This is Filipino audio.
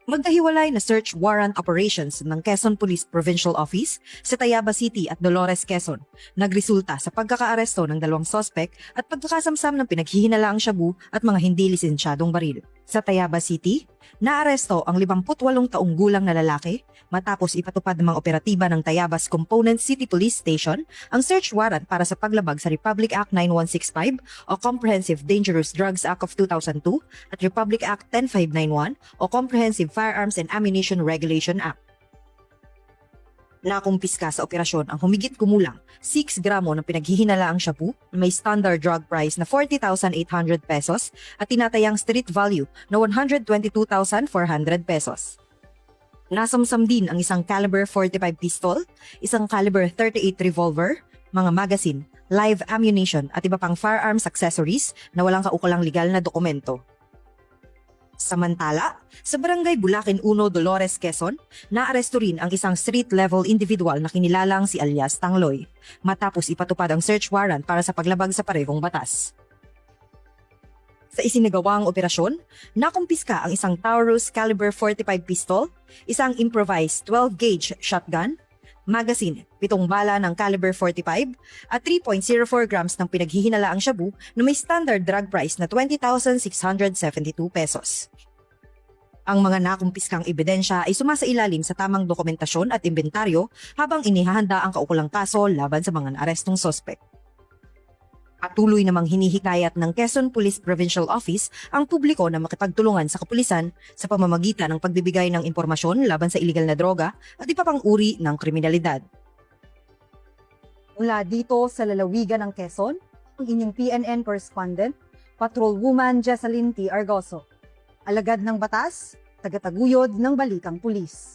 Magkahiwalay na search warrant operations ng Quezon Police Provincial Office sa Tayaba City at Dolores, Quezon nagresulta sa pagkakaaresto ng dalawang sospek at pagkakasamsam ng pinaghihinalaang shabu at mga hindi lisensyadong baril. Sa Tayaba City, naaresto ang 58 taong gulang na lalaki matapos ipatupad ng mga operatiba ng Tayabas Component City Police Station ang search warrant para sa paglabag sa Republic Act 9165 o Comprehensive Dangerous Drugs Act of 2002 at Republic Act 10591 o Comprehensive Firearms and Ammunition Regulation Act. Nakumpiska sa operasyon ang humigit kumulang 6 gramo ng pinaghihinalaang shabu na may standard drug price na 40,800 pesos at tinatayang street value na 122,400 pesos. Nasamsam din ang isang caliber 45 pistol, isang caliber 38 revolver, mga magazine, live ammunition at iba pang firearms accessories na walang kaukulang legal na dokumento. Samantala, sa Barangay Bulacan 1, Dolores, Quezon, naaresto rin ang isang street-level individual na kinilalang si alias Tangloy, matapos ipatupad ang search warrant para sa paglabag sa parehong batas. Sa isinagawang operasyon, nakumpiska ang isang Taurus caliber 45 pistol, isang improvised 12-gauge shotgun, magazine, 7 bala ng caliber 45 at 3.04 grams ng pinaghihinalaang shabu na may standard drug price na 20,672 pesos. Ang mga nakumpiskang ebidensya ay sumasailalim sa tamang dokumentasyon at inventaryo habang inihahanda ang kaukulang kaso laban sa mga naarestong sospek. Patuloy namang hinihikayat ng Quezon Police Provincial Office ang publiko na makipagtulungan sa kapulisan sa pamamagitan ng pagbibigay ng impormasyon laban sa iligal na droga at iba pang uri ng kriminalidad. Mula dito sa lalawigan ng Quezon, ang inyong PNN correspondent, Patrolwoman Jessalyn T. Argoso. Alagad ng batas, tagataguyod ng Balikang Pulis.